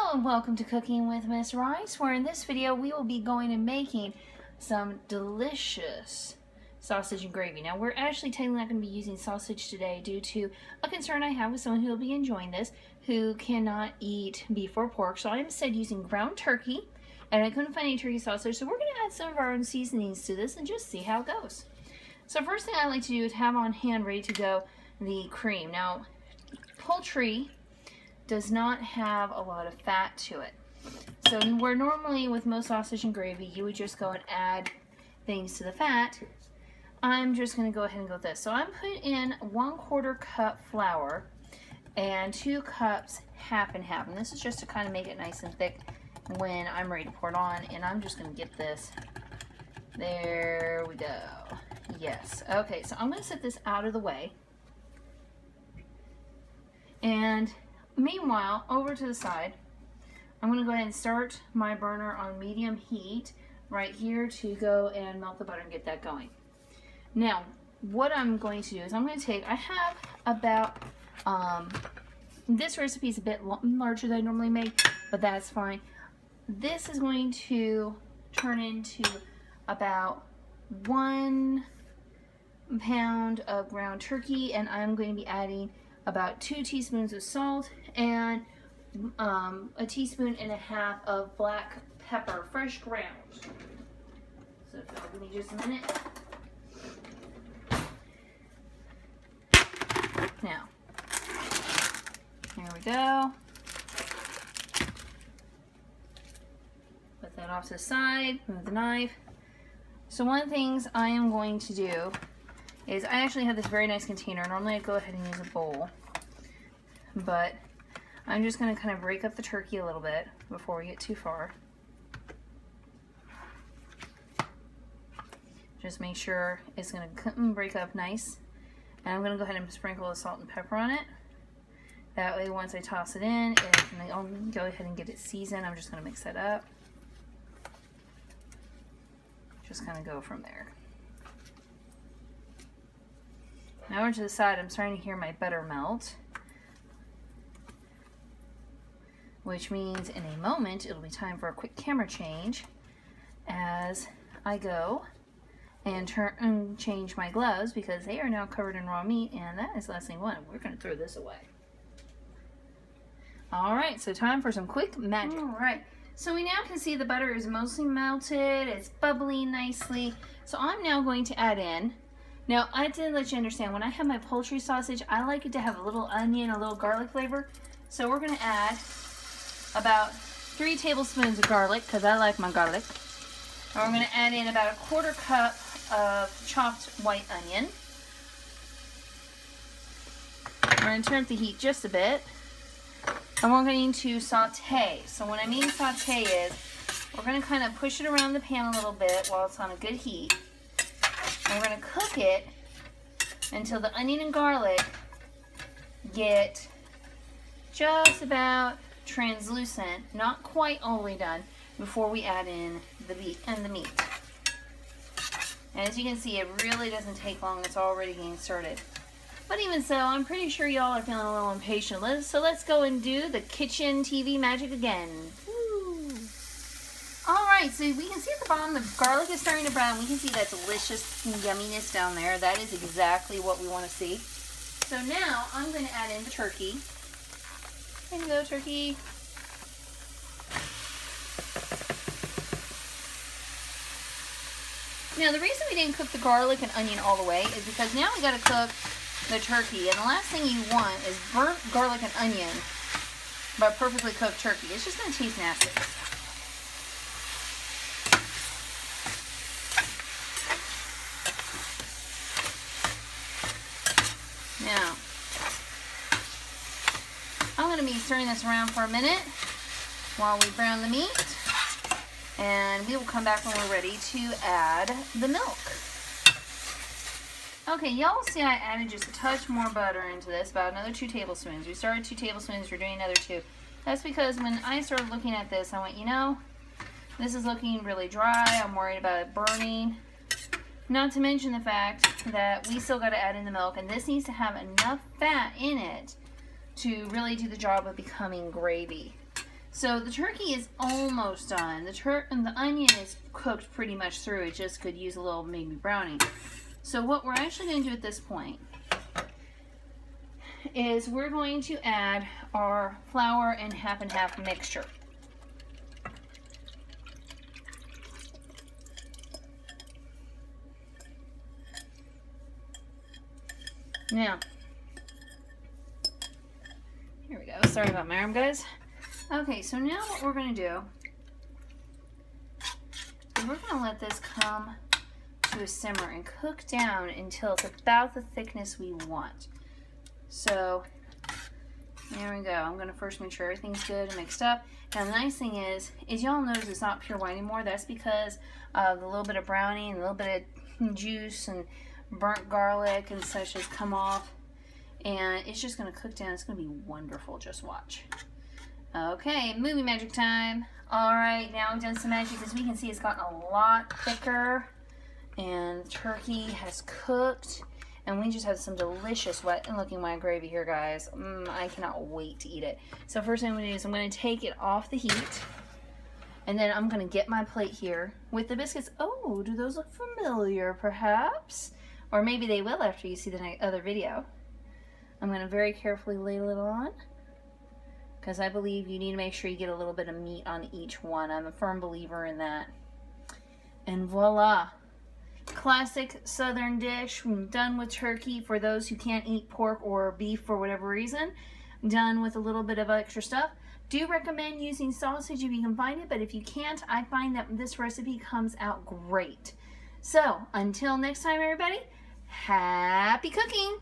Hello and welcome to Cooking with Miss Rice, where in this video we will be going and making some delicious sausage and gravy. Now we're actually technically not going to be using sausage today due to a concern I have with someone who will be enjoying this who cannot eat beef or pork. So I'm instead using ground turkey, and I couldn't find any turkey sausage, so we're going to add some of our own seasonings to this and just see how it goes. So first thing I like to do is have on hand ready to go the cream. Now poultry does not have a lot of fat to it. So where normally with most sausage and gravy you would just go and add things to the fat, I'm just going to go ahead and go with this. So I'm putting in 1/4 cup flour and 2 cups half and half. And this is just to kind of make it nice and thick when I'm ready to pour it on. And I'm just going to get this. There we go. Yes. Okay, so I'm going to set this out of the way. And meanwhile, over to the side, I'm going to go ahead and start my burner on medium heat right here to go and melt the butter and get that going. Now, what I'm going to do is I'm going to take, I have about, this recipe is a bit larger than I normally make, but that's fine. This is going to turn into about 1 pound of ground turkey, and I'm going to be adding about 2 teaspoons of salt and 1.5 teaspoons of black pepper, fresh ground. So if you'll give me just a minute. Now, here we go. Put that off to the side, move the knife. So one of the things I am going to do is I actually have this very nice container. Normally I'd go ahead and use a bowl, but I'm just going to kind of break up the turkey a little bit before we get too far. Just make sure it's going to break up nice. And I'm going to go ahead and sprinkle the salt and pepper on it. That way once I toss it in, I'll go ahead and get it seasoned. I'm just going to mix that up. Just kind of go from there. Now over to the side, I'm starting to hear my butter melt, which means in a moment it'll be time for a quick camera change as I go and change my gloves because they are now covered in raw meat, and that is the last thing we want. We're going to throw this away. Alright, so time for some quick magic. Alright, so we now can see the butter is mostly melted, it's bubbling nicely. So I'm now going to add in, now I did let you understand, when I have my poultry sausage, I like it to have a little onion, a little garlic flavor. So we're going to add about 3 tablespoons of garlic, because I like my garlic. And we're going to add in about 1/4 cup of chopped white onion. We're going to turn up the heat just a bit. And we're going to saute. So what I mean saute is, we're going to kind of push it around the pan a little bit while it's on a good heat. And we're going to cook it until the onion and garlic get just about translucent, not quite all the way done, before we add in the meat. And as you can see, it really doesn't take long. It's already getting started. But even so, I'm pretty sure y'all are feeling a little impatient. So let's go and do the kitchen TV magic again. Woo. Alright, so we can see at the bottom the garlic is starting to brown. We can see that delicious yumminess down there. That is exactly what we want to see. So now I'm going to add in the turkey. There you go, turkey. Now the reason we didn't cook the garlic and onion all the way is because now we got to cook the turkey, and the last thing you want is burnt garlic and onion but perfectly cooked turkey. It's just going to taste nasty. Now I'm going to be stirring this around for a minute while we brown the meat, and we will come back when we're ready to add the milk. Okay, y'all see I added just a touch more butter into this, about another 2 tablespoons. We started 2 tablespoons, we're doing another 2. That's because when I started looking at this, I went, you know, this is looking really dry. I'm worried about it burning. Not to mention the fact that we still got to add in the milk, and this needs to have enough fat in it to really do the job of becoming gravy. So the turkey is almost done. The onion is cooked pretty much through. It just could use a little maybe browning. So what we're actually going to do at this point is we're going to add our flour and half mixture. Now, here we go. Sorry about my arm, guys. Okay, so now what we're going to do is we're going to let this come to a simmer and cook down until it's about the thickness we want. So, there we go. I'm going to first make sure everything's good and mixed up. Now, the nice thing is y'all notice it's not pure white anymore. That's because of the little bit of browning and a little bit of juice and burnt garlic and such has come off. And it's just going to cook down. It's going to be wonderful. Just watch. Okay, movie magic time. Alright, now we've done some magic. As we can see, it's gotten a lot thicker. And the turkey has cooked. And we just have some delicious wet and looking white gravy here, guys. I cannot wait to eat it. So first thing I'm going to do is I'm going to take it off the heat. And then I'm going to get my plate here with the biscuits. Oh, do those look familiar, perhaps? Or maybe they will after you see the other video. I'm going to very carefully ladle it on, because I believe you need to make sure you get a little bit of meat on each one. I'm a firm believer in that. And voila! Classic southern dish, done with turkey for those who can't eat pork or beef for whatever reason. Done with a little bit of extra stuff. Do recommend using sausage if you can find it, but if you can't, I find that this recipe comes out great. So, until next time, everybody, happy cooking!